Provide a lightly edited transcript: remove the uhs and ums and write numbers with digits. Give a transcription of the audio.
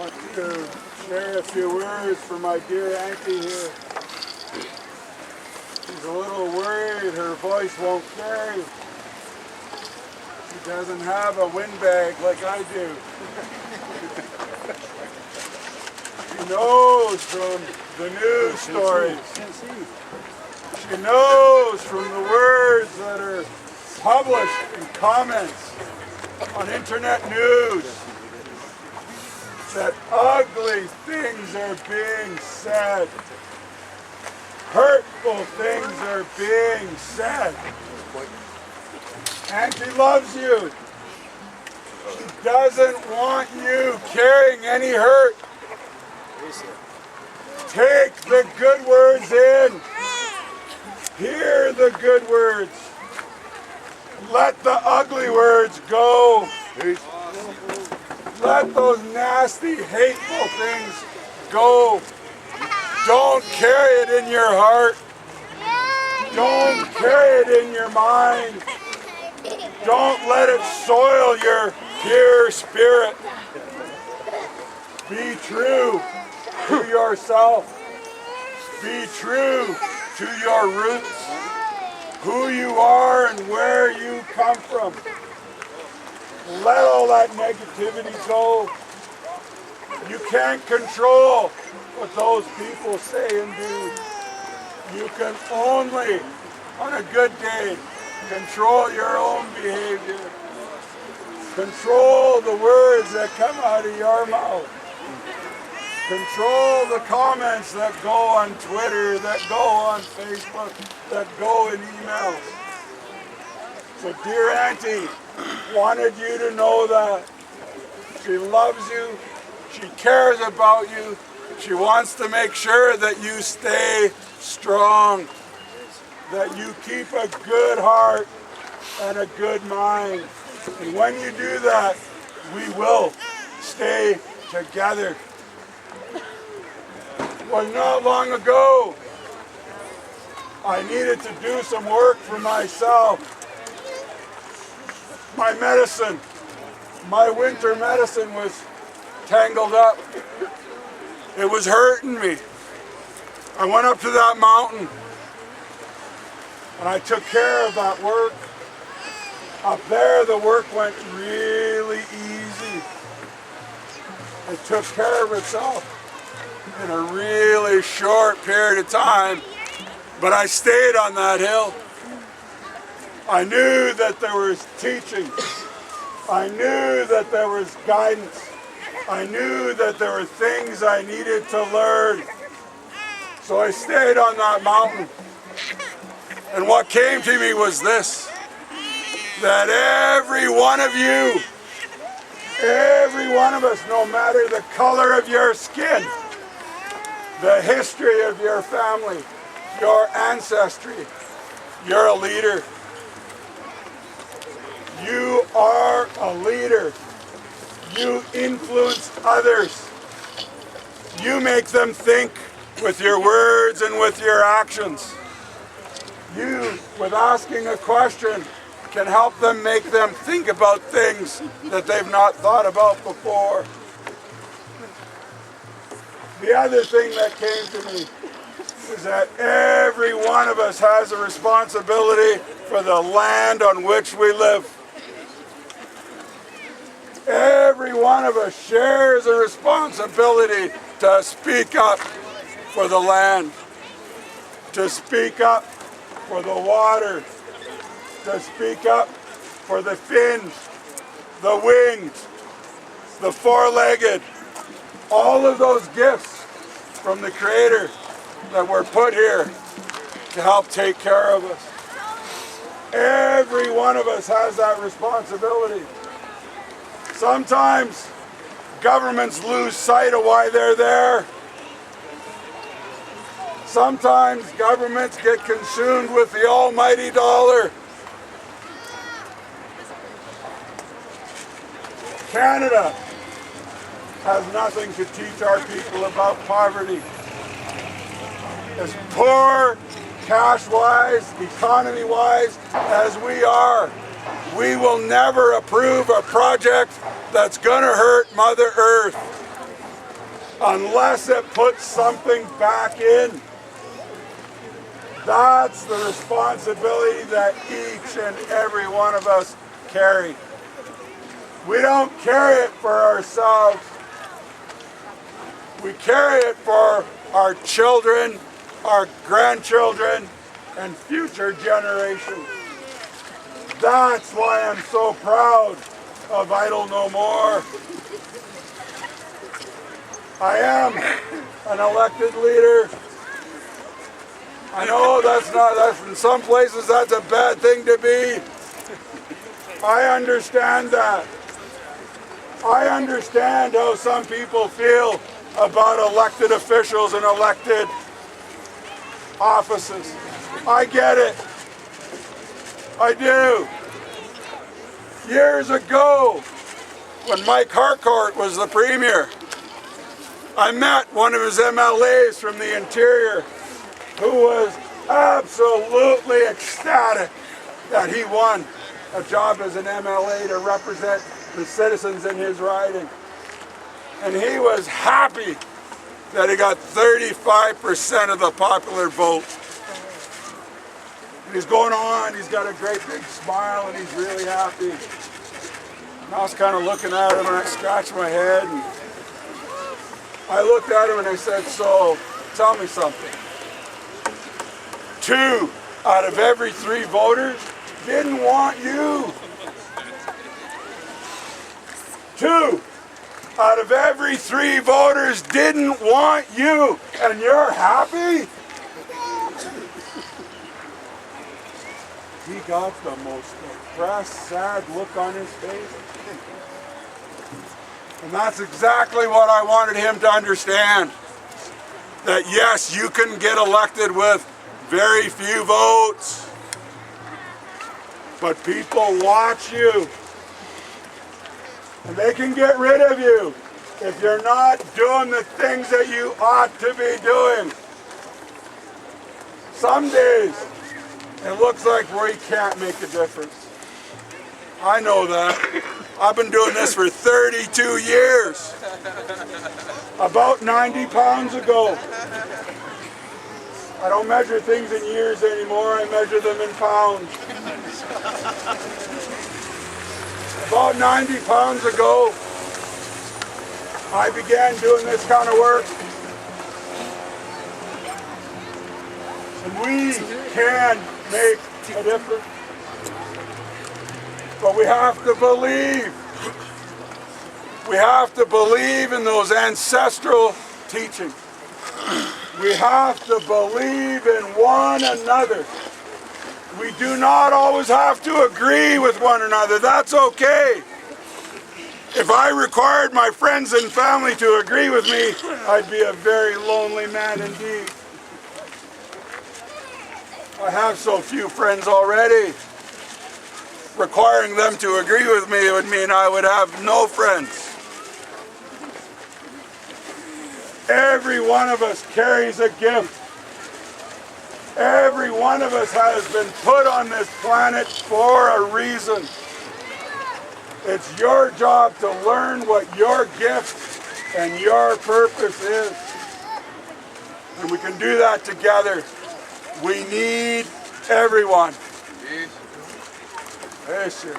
want to share a few words for my dear auntie here. She's a little worried her voice won't carry. She doesn't have a windbag like I do. She knows from the news stories. She knows from the words that are published in comments on internet news that ugly things are being said. Hurtful things are being said. Auntie loves you. She doesn't want you carrying any hurt. Take the good words in. Hear the good words. Let the ugly words go. Let those nasty, hateful things go. Don't carry it in your heart. Don't carry it in your mind. Don't let it soil your pure spirit. Be true to yourself. Be true to your roots, who you are and where you come from. Let all that negativity go. You can't control what those people say and do. You can only, on a good day, control your own behavior. Control the words that come out of your mouth. Control the comments that go on Twitter, that go on Facebook, that go in emails. So dear Auntie, wanted you to know that. She loves you. She cares about you. She wants to make sure that you stay strong, that you keep a good heart and a good mind. And when you do that, we will stay together. Well, not long ago, I needed to do some work for myself. My medicine, my winter medicine was tangled up. It was hurting me. I went up to that mountain and I took care of that work. Up there, the work went really easy. It took care of itself in a really short period of time, but I stayed on that hill. I knew that there was teaching. I knew that there was guidance. I knew that there were things I needed to learn. So I stayed on that mountain. And what came to me was this, that every one of you, every one of us, no matter the color of your skin, the history of your family, your ancestry, you're a leader. You are a leader. You influence others. You make them think with your words and with your actions. You, with asking a question, can help them make them think about things that they've not thought about before. The other thing that came to me is that every one of us has a responsibility for the land on which we live. Every one of us shares a responsibility to speak up for the land, to speak up for the water, to speak up for the fins, the winged, the four-legged, all of those gifts from the Creator that were put here to help take care of us. Every one of us has that responsibility. Sometimes governments lose sight of why they're there. Sometimes governments get consumed with the almighty dollar. Canada has nothing to teach our people about poverty. As poor, cash-wise, economy-wise as we are, we will never approve a project that's going to hurt Mother Earth. unless it puts something back in. That's the responsibility that each and every one of us carry. We don't carry it for ourselves. We carry it for our children, our grandchildren, and future generations. That's why I'm so proud of Idle No More. I am an elected leader. I know that's in some places that's a bad thing to be. I understand that. I understand how some people feel about elected officials and elected offices. I get it. I do. Years ago, when Mike Harcourt was the Premier, I met one of his MLAs from the interior who was absolutely ecstatic that he won a job as an MLA to represent the citizens in his riding. And he was happy that he got 35% of the popular vote. And he's going on, he's got a great big smile and he's really happy. And I was kind of looking at him and I scratched my head and I looked at him and I said, so tell me something. 2 out of every 3 voters didn't want you. 2 out of every 3 voters didn't want you, and you're happy? He got the most depressed, sad look on his face. And that's exactly what I wanted him to understand. That yes, you can get elected with very few votes, but people watch you. And they can get rid of you if you're not doing the things that you ought to be doing. Some days, it looks like we can't make a difference. I know that. I've been doing this for 32 years. About 90 pounds ago. I don't measure things in years anymore, I measure them in pounds. About 90 pounds ago, I began doing this kind of work. And we can make a difference. But we have to believe. We have to believe in those ancestral teachings. We have to believe in one another. We do not always have to agree with one another. That's okay. If I required my friends and family to agree with me, I'd be a very lonely man indeed. I have so few friends already. Requiring them to agree with me would mean I would have no friends. Every one of us carries a gift. Every one of us has been put on this planet for a reason. It's your job to learn what your gift and your purpose is. And we can do that together. We need everyone. Yes, sir.